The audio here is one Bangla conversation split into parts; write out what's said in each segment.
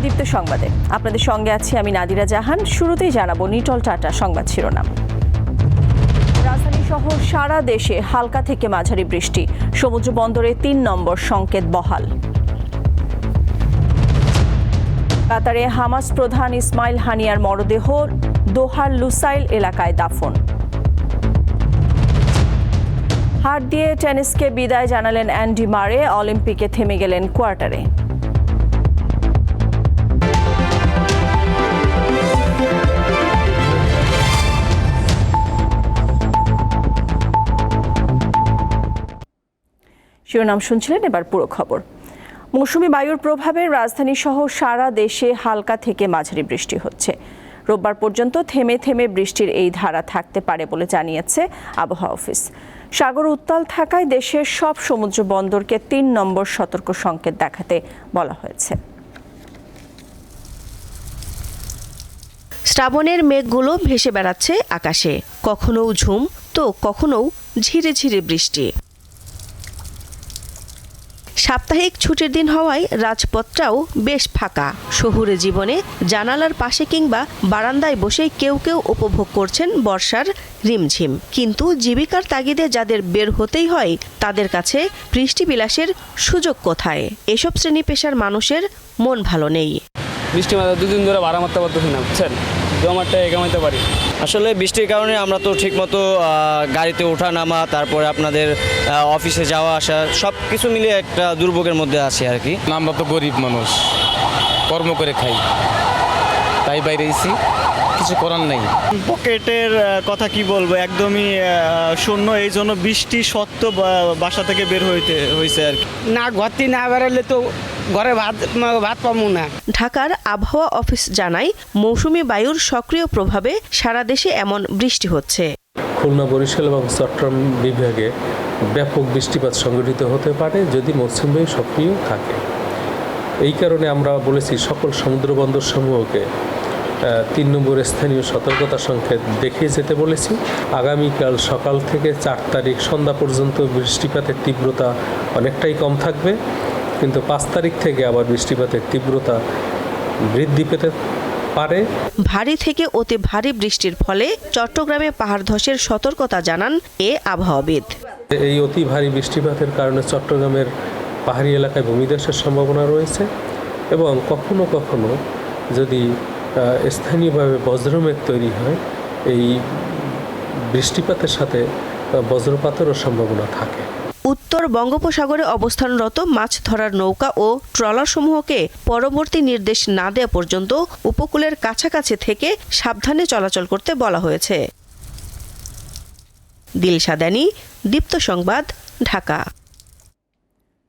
দীপ্ত সংবাদে আপনাদের সঙ্গে আছি আমি নাদিরা জাহান। শুরুতেই জানাবো নিটল টাটা সংবাদ শিরোনাম। রাজধানী সহ সারা দেশে হালকা থেকে মাঝারি বৃষ্টি, সমুদ্র বন্দরে ৩ নম্বর সংকেত বহাল। কাতারে হামাস প্রধান ইসমাইল হানিয়ার মরদেহ দোহার লুসাইল এলাকায় দাফন। হার দিয়ে টেনিসকে বিদায় জানালেন অ্যান্ডি মারে, অলিম্পিকে থেমে গেলেন কোয়ার্টারে। শিরোনাম শুনছিলেন, এবার পুরো খবর। মৌসুমি বায়ুর প্রভাবে রাজধানী সহ সারা দেশে হালকা থেকে মাঝারি বৃষ্টি হচ্ছে। রোববার পর্যন্ত থেমে থেমে বৃষ্টির এই ধারা থাকতে পারে বলে জানিয়েছে আবহাওয়া অফিস। সাগর উত্তাল থাকায় দেশের সব সমুদ্র বন্দরকে ৩ নম্বর সতর্ক সংকেত দেখাতে বলা হয়েছে। শ্রাবণের মেঘগুলো ভেসে বেড়াচ্ছে আকাশে, কখনো ঝুম তো কখনো ঝিরে ঝিরে বৃষ্টি। সাপ্তাহিক ছুটির দিন হওয়ায় রাজপথটাও বেশ ফাঁকা। শহুরে জীবনে জানালার পাশে কিংবা বারান্দায় বসে কেউ কেউ উপভোগ করছেন বর্ষার রিমঝিম। কিন্তু জীবিকার তাগিদে যাদের বের হতেই হয় তাদের কাছে বৃষ্টি বিলাসের সুযোগ কোথায়? এসব শ্রেণী পেশার মানুষের মন ভালো নেই। বৃষ্টি মাত্রা 2 দিন ধরে ভাড়া মারতে পারতেছি না, বুঝছেন, জমাটা কামাইতে পারি। আসলে বৃষ্টির কারণে আমরা তো ঠিকমতো গাড়িতে ওঠা নামা, তারপরে আপনাদের অফিসে যাওয়া আসা সব কিছু মিলিয়ে একটা দুর্ভোগের মধ্যে আছি আর কি। আমরা তো গরিব মানুষ, কর্ম করে খাই, তাই বাইরে এসেছি, কিছু করার নাই। পকেটের কথা কি বলবো, একদমই শূন্য। এই জন্য বৃষ্টি সত্ত্বেও বাসা থেকে বের হয়েছে আর কি। না ঘরটি না বেরোলে তো ঘরে ভাত পাবো না। ঢাকার আবহাওয়া অফিস জানায় মৌসুমি বায়ুর সক্রিয় প্রভাবে সারা দেশে এমন বৃষ্টি হচ্ছে। খুলনা, বরিশাল এবং চট্টগ্রাম বিভাগে ব্যাপক বৃষ্টিপাত সংঘটিত হতে পারে যদি মৌসুমি বায়ু সক্রিয় থাকে। এই কারণে আমরা বলেছি সকল সমুদ্র বন্দর সমূহকে 3 নম্বর স্থানীয় সতর্কতা সংকেত দেখিয়ে যেতে বলেছি। আগামীকাল সকাল থেকে 4 তারিখ সন্ধ্যা পর্যন্ত বৃষ্টিপাতের তীব্রতা অনেকটাই কম থাকবে, কিন্তু 5 তারিখ থেকে আবার বৃষ্টিপাতের তীব্রতা বৃদ্ধি পেতে পারে। ভারী থেকে অতি ভারী বৃষ্টির ফলে চট্টগ্রামে পাহাড় ধসের সতর্কতা জানান এ আবহাওয়াবিদ। এই অতি ভারী বৃষ্টিপাতের কারণে চট্টগ্রামের পাহাড়ি এলাকায় ভূমিধসের সম্ভাবনা রয়েছে এবং কখনো কখনো যদি স্থানীয়ভাবে বজ্রমেঘ তৈরি হয়, এই বৃষ্টিপাতের সাথে বজ্রপাতেরও সম্ভাবনা থাকে। উত্তর বঙ্গোপসাগরে অবস্থানরত মাছ ধরার নৌকা ও ট্রলারসমূহকে পরবর্তী নির্দেশ না দেওয়া পর্যন্ত উপকূলের কাছাকাছি থেকে সাবধানে চলাচল করতে বলা হয়েছে। দিলশা দানি, দীপ্ত সংবাদ, ঢাকা।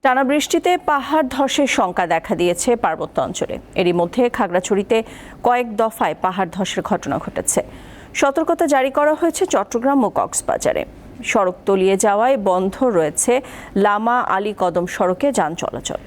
টানা বৃষ্টিতে পাহাড় ধসের শঙ্কা দেখা দিয়েছে পার্বত্য অঞ্চলে। এরই মধ্যে খাগড়াছড়িতে কয়েক দফায় পাহাড় ধসের ঘটনা ঘটেছে। সতর্কতা জারি করা হয়েছে চট্টগ্রাম ও কক্সবাজারে। সড়ক তলিয়ে যাওয়ায় বন্ধ রয়েছে লামা আলী কদম সড়কে যান চলাচল।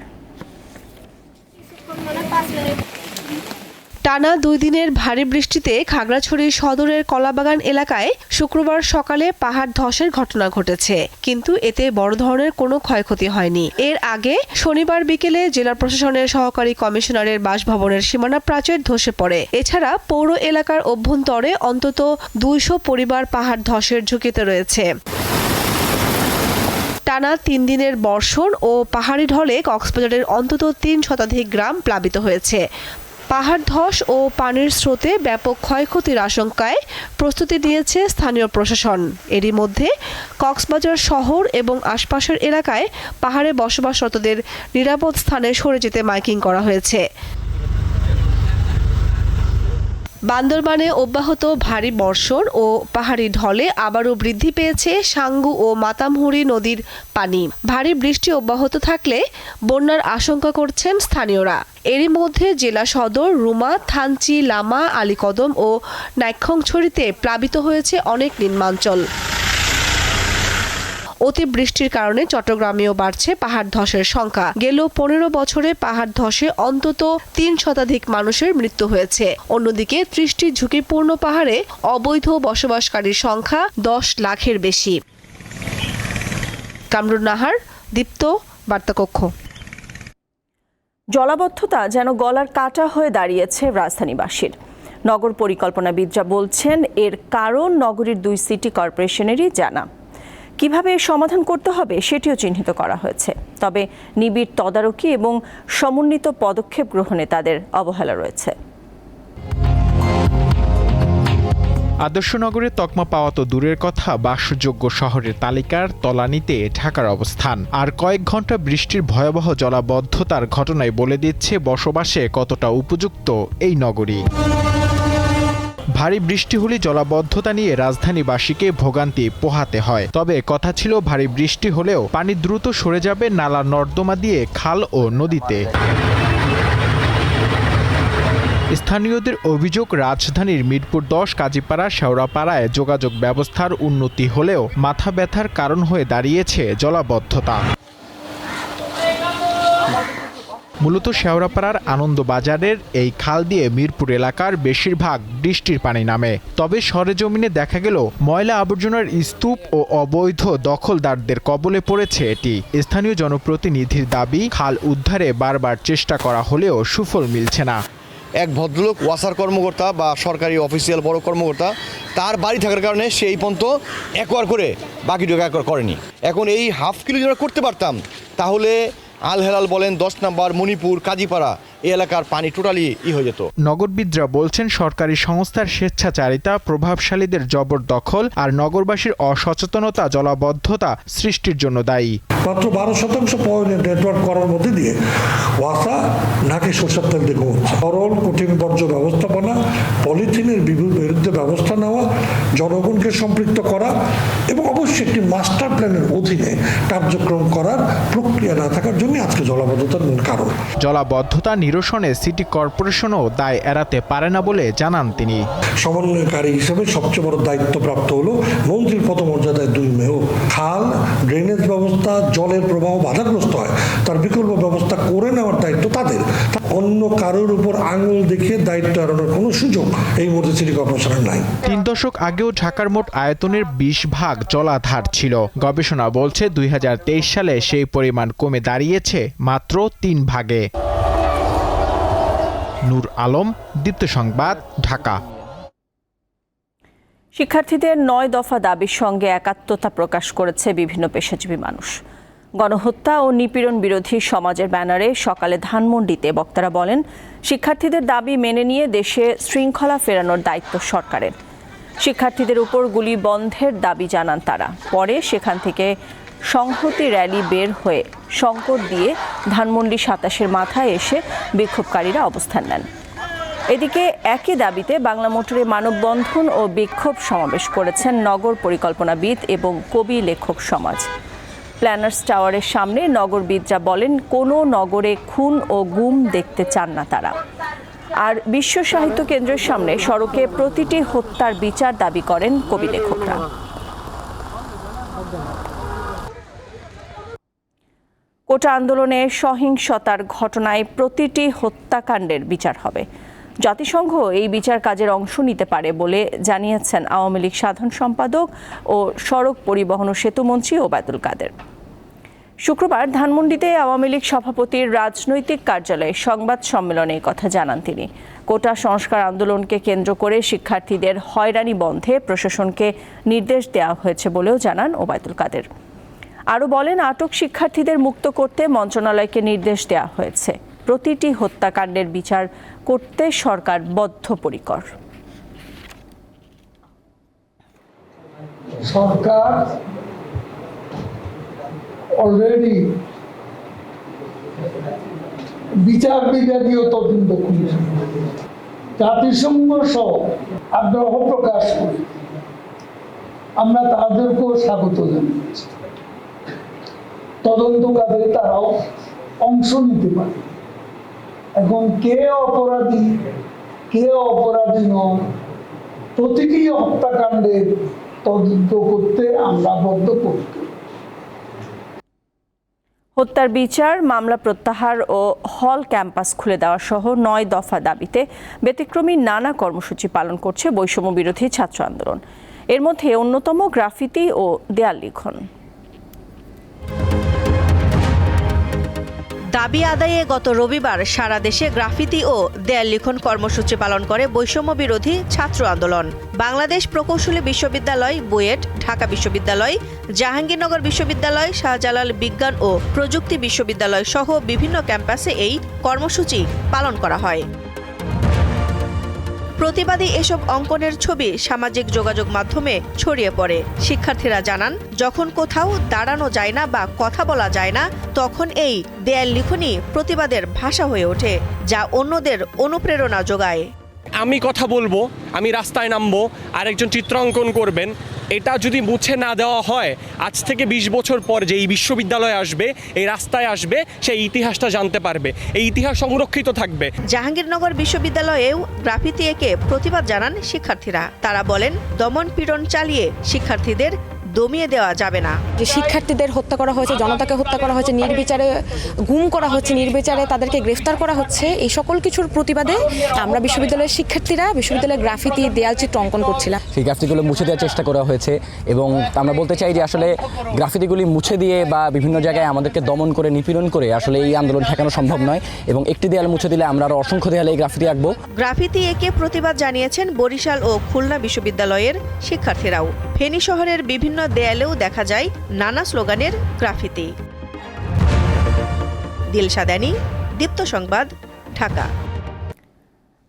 টানা 2 দিনের ভারী বৃষ্টিতে খাগড়াছড়ি সদরের কলাবাগান এলাকায় শুক্রবার সকালে পাহাড় ধসের ঘটনা ঘটেছে, কিন্তু এতে বড় ধরনের কোনো ক্ষয়ক্ষতি হয়নি। এর আগে শনিবার বিকেলে জেলা প্রশাসনের সহকারী কমিশনারের বাসভবনের সীমানা প্রাচীর ধসে পড়ে। এছাড়া পৌর এলাকার অভ্যন্তরে অন্তত 200 পরিবার পাহাড় ধসের ঝুঁকিতে রয়েছে। টানা 3 দিনের বর্ষণ ও পাহাড়ি ঢলে কক্সবাজারের অন্তত 3 শতাধিক গ্রাম প্লাবিত হয়েছে। পাহাড় ধস ও পানির স্রোতে ব্যাপক ক্ষয়ক্ষতির আশঙ্কায় প্রস্তুতি নিয়েছে স্থানীয় প্রশাসন। এরই মধ্যে কক্সবাজার শহর এবং আশপাশের এলাকায় পাহাড়ে বসবাসরতদের নিরাপদ স্থানে সরে যেতে মাইকিং করা হয়েছে। বান্দরবানে অব্যাহত ভারী বর্ষণ ও পাহাড়ি ঢলে আবারও বৃদ্ধি পেয়েছে সাঙ্গু ও মাতামহুরি নদীর পানি। ভারী বৃষ্টি অব্যাহত থাকলে বন্যার আশঙ্কা করছেন স্থানীয়রা। এরই মধ্যে জেলা সদর, রুমা, থানচি, লামা, আলীকদম ও নাইক্ষ্যংছড়িতে প্লাবিত হয়েছে অনেক নিম্নাঞ্চল। অতিবৃষ্টির কারণে চট্টগ্রামেও বাড়ছে পাহাড় ধসের সংখ্যা। গেল 15 বছরে পাহাড় ধসে অন্তত 3 শতাধিক মানুষের মৃত্যু হয়েছে। অন্যদিকে 30টি ঝুঁকিপূর্ণ পাহাড়ে অবৈধ বসবাসকারীর সংখ্যা 10 লাখের বেশি। কামরুন নাহার, দীপ্ত, বার্তাকক্ষ। জলাবদ্ধতা যেন গলার কাটা হয়ে দাঁড়িয়েছে রাজধানীবাসীর। নগর পরিকল্পনাবিদরা বলছেন এর কারণ নগরীর 2 সিটি কর্পোরেশনেরই জানা। কিভাবে এর সমাধান করতে হবে সেটিও চিহ্নিত করা হয়েছে। তবে নিবিড় তদারকি এবং সমন্বিত পদক্ষেপ গ্রহণে তাদের অবহেলা রয়েছে। আদর্শ নগরের তকমা পাওয়া তো দূরের কথা, বাসযোগ্য শহরের তালিকার তলানিতে ঢাকার অবস্থান। আর কয়েক ঘন্টা বৃষ্টির ভয়াবহ জলাবদ্ধতার ঘটনায় বলে দিচ্ছে বসবাসে কতটা উপযুক্ত এই নগরী। ভারী বৃষ্টি হলে জলাবদ্ধতা নিয়ে রাজধানীবাসীকে ভোগান্তি পোহাতে হয়। তবে কথা ছিল ভারী বৃষ্টি হলেও পানি দ্রুত সরে যাবে নালা নর্দমা দিয়ে খাল ও নদীতে। স্থানীয়দের অভিযোগ, রাজধানীর মিরপুর 10, কাজীপাড়া, শেওড়াপাড়ায় যোগাযোগ ব্যবস্থার উন্নতি হলেও মাথা ব্যথার কারণ হয়ে দাঁড়িয়েছে জলাবদ্ধতা। মূলত শেওড়াপাড়ার আনন্দবাজারের এই খাল দিয়ে মিরপুর এলাকার বেশিরভাগ বৃষ্টির পানি নামে। তবে সরেজমিনে দেখা গেল ময়লা আবর্জনার স্তূপ ও অবৈধ দখলদারদের কবলে পড়েছে এটি। স্থানীয় জনপ্রতিনিধির দাবি, খাল উদ্ধারে বারবার চেষ্টা করা হলেও সুফল মিলছে না। এক ভদ্রলোক ওয়াসার কর্মকর্তা বা সরকারি অফিসিয়াল বড় কর্মকর্তা, তার বাড়ি থাকার কারণে সেই পর্যন্ত একবার করে বাকিটুকু একবার করেনি। এখন এই হাফ কিলো যদি করতে পারতাম তাহলে আল হেলাল বলেন, 10 নম্বর, মণিপুর, কাজীপাড়া এই এলাকার পানি টোটালি হয়ে যেত। নগরবিদরা বলছেন সরকারি সংস্থার স্বেচ্ছাচারিতা, প্রভাবশালীদের জবরদখল আর নগরবাসীর অসচেতনতা জলাবদ্ধতা সৃষ্টির জন্য দায়ী। মাত্র 12% পয়েন্টের নেটওয়ার্ক করার মধ্যে দিয়ে ওয়াসা নাকি সরষের তেল দিয়ে ঘুমোচ্ছে। সরল কঠিন বর্জ্য ব্যবস্থাপনা, পলিথিনের বিরুদ্ধে ব্যবস্থা নেওয়া, জনগণকে সম্পৃক্ত করা এবং অবশ্যই একটি মাস্টার প্ল্যানের অধীনে কার্যক্রম করার প্রক্রিয়া না থাকার জন্য আজকে জলাবদ্ধতার মূল কারণ। জলাবদ্ধতা নিরসনে সিটি কর্পোরেশনও দায় এড়াতে পারে না বলে জানান তিনি। সমন্বয়কারী হিসেবে সবচেয়ে বড় দায়িত্বপ্রাপ্ত হলো মন্ত্রীর পদমর্যাদায় 2 মেয়র। খাল, ড্রেনেজ ব্যবস্থা, জলের প্রবাহ বাধাগ্রস্ত হয়, তার বিকল্প ব্যবস্থা করে নেওয়ার দায়িত্ব তাদের। অন্য কারোর উপর আঙুল দেখিয়ে দায়িত্ব এড়ানোর কোনো সুযোগ এই মুহূর্তে সিটি কর্পোরেশনের নাই। 3 দশক আগেও ঢাকার মোট আয়তনের 20 ভাগ জলাধার ছিল। গবেষণা বলছে 2023 সালে সেই পরিমাণ কমে দাঁড়িয়েছে মাত্র 3 ভাগে। নূর আলম, দীপ্ত সংবাদ, ঢাকা। শিক্ষার্থীদের 9 দফা দাবির সঙ্গে একাত্মতা প্রকাশ করেছে বিভিন্ন পেশাজীবী মানুষ। গণহত্যা ও নিপীড়ন বিরোধী সমাজের ব্যানারে সকালে ধানমন্ডিতে বক্তারা বলেন, শিক্ষার্থীদের দাবি মেনে নিয়ে দেশে শৃঙ্খলা ফেরানোর দায়িত্ব সরকারের। শিক্ষার্থীদের উপর গুলি বন্ধের দাবি জানান তারা। পরে সেখান থেকে সংহতি র্যালি বের হয়ে সংকট দিয়ে ধানমন্ডি 27-এর মাথায় এসে বিক্ষোভকারীরা অবস্থান নেন। এদিকে একই দাবিতে বাংলা মোটরে মানববন্ধন ও বিক্ষোভ সমাবেশ করেছেন নগর পরিকল্পনাবিদ এবং কবি লেখক সমাজ। প্ল্যানার্স টাওয়ারের সামনে নগরবিদরা বলেন, কোনো নগরে খুন ও গুম দেখতে চান না তারা। আর বিশ্ব সাহিত্য কেন্দ্রের সামনে সড়কে প্রতিটি হত্যার বিচার দাবি করেন কবি লেখকরা। কোটা আন্দোলনে সহিংসতার ঘটনায় প্রতিটি হত্যাকাণ্ডের বিচার হবে। জাতিসংঘ এই বিচার কাজের অংশ নিতে পারে বলে জানিয়েছেন আওয়ামী লীগ সাধারণ সম্পাদক ও সড়ক পরিবহন ও সেতুমন্ত্রী ওবায়দুল কাদের। শুক্রবার ধানমন্ডিতে আওয়ামী লীগ সভাপতির রাজনৈতিক কার্যালয়ে সংবাদ সম্মেলনে কথা জানান তিনি। কোটা সংস্কার আন্দোলনকে কেন্দ্র করে শিক্ষার্থীদের হয়রানি বন্ধে প্রশাসনকে নির্দেশ দেওয়া হয়েছে বলেও জানান ওবায়দুল কাদের। আরও বলেন, আটক শিক্ষার্থীদের মুক্ত করতে মন্ত্রণালয়কে নির্দেশ দেওয়া হয়েছে। প্রতিটি হত্যাকাণ্ডের বিচার করতে সরকার বদ্ধপরিকর। সরকার অলরেডি বিচার বিভাগীয় তদন্ত কমিশন, জাতিসংঘ সহ আগ্রহ প্রকাশ করি, আমরা তাদেরকেও স্বাগত জানিয়েছি। তদন্ত কাজে তারাও অংশ নিতে পারে। এখন কে অপরাধী কে অপরাধী নয়, প্রতিটি হত্যাকাণ্ডের তদন্ত করতে আমরা বদ্ধপরিকর। হত্যার বিচার, মামলা প্রত্যাহার ও হল ক্যাম্পাস খুলে দেওয়া সহ 9 দফা দাবিতে ব্যতিক্রমী নানা কর্মসূচি পালন করছে বৈষম্য বিরোধী ছাত্র আন্দোলন। এর মধ্যে অন্যতম গ্রাফিতি ও দেয়াল লিখন। দাবি আদায়ে গত রবিবার সারা দেশে গ্রাফিতি ও দেয়াল লিখন কর্মসূচি পালন করে বৈষম্য বিরোধী ছাত্র আন্দোলন। বাংলাদেশ প্রকৌশলী বিশ্ববিদ্যালয়, বুয়েট, ঢাকা বিশ্ববিদ্যালয়, জাহাঙ্গীরনগর বিশ্ববিদ্যালয়, শাহজালাল বিজ্ঞান ও প্রযুক্তি বিশ্ববিদ্যালয় সহ বিভিন্ন ক্যাম্পাসে এই কর্মসূচি পালন করা হয়। প্রতিবাদী এসব অঙ্কনের ছবি সামাজিক যোগাযোগ মাধ্যমে ছড়িয়ে পড়ে। শিক্ষার্থীরা জানান, যখন কোথাও দাঁড়ানো যায় না বা কথা বলা যায় না, তখন এই দেয়াল লিখনই প্রতিবাদের ভাষা হয়ে ওঠে, যা অন্যদের অনুপ্রেরণা যোগায়। আমি কথা বলবো, আমি রাস্তায় নামবো, আরেকজন চিত্রাঙ্কন করবেন, এটা যদি মুছে না দেওয়া হয়, আজ থেকে 20 বছর পর যে এই বিশ্ববিদ্যালয়ে আসবে, এই রাস্তায় আসবে, সেই ইতিহাসটা জানতে পারবে, এই ইতিহাস সংরক্ষিত থাকবে। জাহাঙ্গীরনগর বিশ্ববিদ্যালয়েও গ্রাফিতি এঁকে প্রতিবাদ জানান শিক্ষার্থীরা। তারা বলেন, দমন পীড়ন চালিয়ে শিক্ষার্থীদের দমিয়ে দেওয়া যাবে না। যে শিক্ষার্থীদের হত্যা করা হয়েছে, জনতাকে হত্যা করা হয়েছে, নির্বিচারে গুম করা হচ্ছে, নির্বিচারে তাদেরকে গ্রেফতার করা হচ্ছে, এই সকল কিছুর প্রতিবাদে আমরা বিশ্ববিদ্যালয়ের শিক্ষার্থীরা বিশ্ববিদ্যালয়ের গ্রাফিতি দেয়াল চিত্র অঙ্কন করছিলাম। সেই গ্রাফিতিগুলো মুছে দেওয়ার চেষ্টা করা হয়েছে এবং আমরা বলতে চাই যে আসলে গ্রাফিতিগুলি মুছে দিয়ে বা বিভিন্ন জায়গায় আমাদেরকে দমন করে, নিপীড়ন করে আসলে এই আন্দোলন ঠেকানো সম্ভব নয় এবং একটি দেয়াল মুছে দিলে আমরা আরও অসংখ্য দেয়ালে এই গ্রাফিতি আঁকবো। গ্রাফিতি এঁকে প্রতিবাদ জানিয়েছেন বরিশাল ও খুলনা বিশ্ববিদ্যালয়ের শিক্ষার্থীরাও। ফেনী শহরের বিভিন্ন দেয়ালেও দেখা যায় নানা স্লোগানের গ্রাফিতি। দিলশা দানি, দীপ্ত সংবাদ, ঢাকা।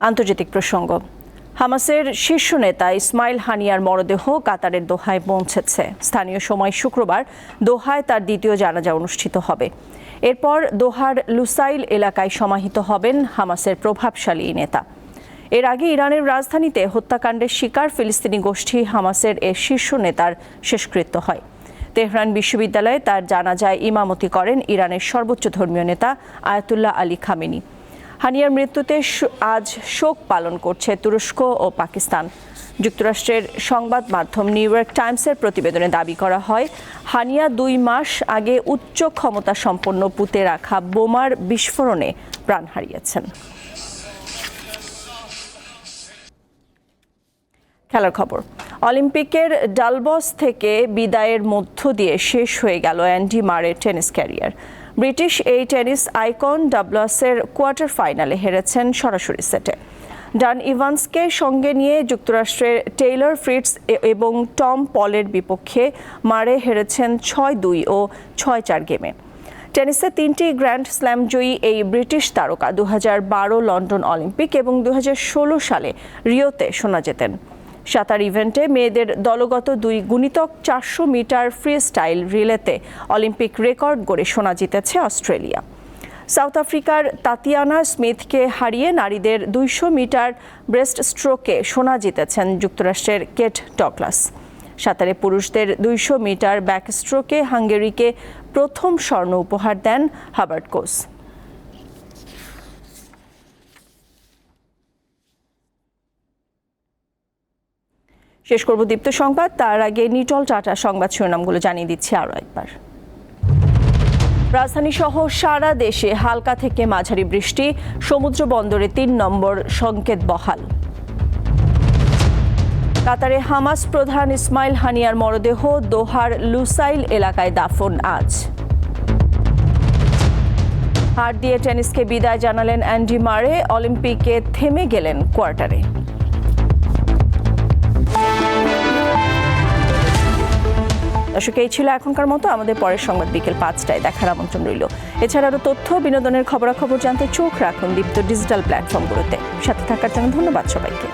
আন্তর্জাতিক প্রসঙ্গ। হামাসের শীর্ষ নেতা ইসমাইল হানিয়ার মরদেহ কাতারের দোহায় পৌঁছেছে। স্থানীয় সময় শুক্রবার দোহায় তার দ্বিতীয় জানাজা অনুষ্ঠিত হবে। এরপর দোহার লুসাইল এলাকায় সমাহিত হবেন হামাসের প্রভাবশালী নেতা। এর আগে ইরানের রাজধানীতে হত্যাকাণ্ডের শিকার ফিলিস্তিনি গোষ্ঠী হামাসের এর শীর্ষ নেতার শেষকৃত্য হয়। তেহরান বিশ্ববিদ্যালয়ে তার জানাজায় ইমামতি করেন ইরানের সর্বোচ্চ ধর্মীয় নেতা আয়াতুল্লাহ আলী খামেনি। হানিয়ার মৃত্যুতে আজ শোক পালন করছে তুরস্ক ও পাকিস্তান। যুক্তরাষ্ট্রের সংবাদ মাধ্যম নিউ ইয়র্ক টাইমসের প্রতিবেদনে দাবি করা হয়, হানিয়া 2 মাস আগে উচ্চ ক্ষমতা সম্পন্ন পুঁতে রাখা বোমার বিস্ফোরণে প্রাণ হারিয়েছেন। খেলার খবর। অলিম্পিকের ডালবস থেকে বিদায়ের মধ্য দিয়ে শেষ হয়ে গেল অ্যান্ডি মারের টেনিস ক্যারিয়ার। ব্রিটিশ এই টেনিস আইকন ডাবলসের কোয়ার্টার ফাইনালে হেরেছেন সরাসরি সেটে। ডান ইভান্সকে সঙ্গে নিয়ে যুক্তরাষ্ট্রের টেইলর ফ্রিটস এবং টম পলের বিপক্ষে মারে হেরেছেন 6-2 ও 6-4 গেমে। টেনিসে 3টি গ্র্যান্ড স্ল্যাম জয়ী এই ব্রিটিশ তারকা 2012 লন্ডন অলিম্পিক এবং 2016 সালে রিওতে সোনা জেতেন। সাঁতার ইভেন্টে মেয়েদের দলগত 2x400 মিটার ফ্রি স্টাইল রিলেতে অলিম্পিক রেকর্ড গড়ে সোনা জিতেছে অস্ট্রেলিয়া। সাউথ আফ্রিকার তাতিয়ানা স্মিথকে হারিয়ে নারীদের 200 মিটার ব্রেস্ট স্ট্রোকে সোনা জিতেছেন যুক্তরাষ্ট্রের কেট ডগলাস। সাঁতারে পুরুষদের 200 মিটার ব্যাক স্ট্রোকে হাঙ্গেরিকে প্রথম স্বর্ণ উপহার দেন হাবার্ট কোস। শেষ করব দীপ্ত সংবাদ, তার আগে নিটল টাটা সংবাদ শিরোনামগুলো জানিয়ে দিচ্ছি আরও একবার। রাজধানী সহ সারা দেশে হালকা থেকে মাঝারি বৃষ্টি, সমুদ্র বন্দরে 3 নম্বর সংকেত বহাল। কাতারে হামাস প্রধান ইসমাইল হানিয়ার মরদেহ দোহার লুসাইল এলাকায় দাফন আজ। হার দিয়ে টেনিসকে বিদায় জানালেন অ্যান্ডি মারে, অলিম্পিকে থেমে গেলেন কোয়ার্টারে। দর্শক, এই ছিল এখনকার মতো। আমাদের পরের সংবাদ বিকেল 5টায় দেখার আমন্ত্রণ রইল। এছাড়া আরও তথ্য বিনোদনের খবরাখবর জানতে চোখ রাখুন দীপ্ত ডিজিটাল প্ল্যাটফর্মগুলোতে। সাথে থাকার জন্য ধন্যবাদ সবাইকে।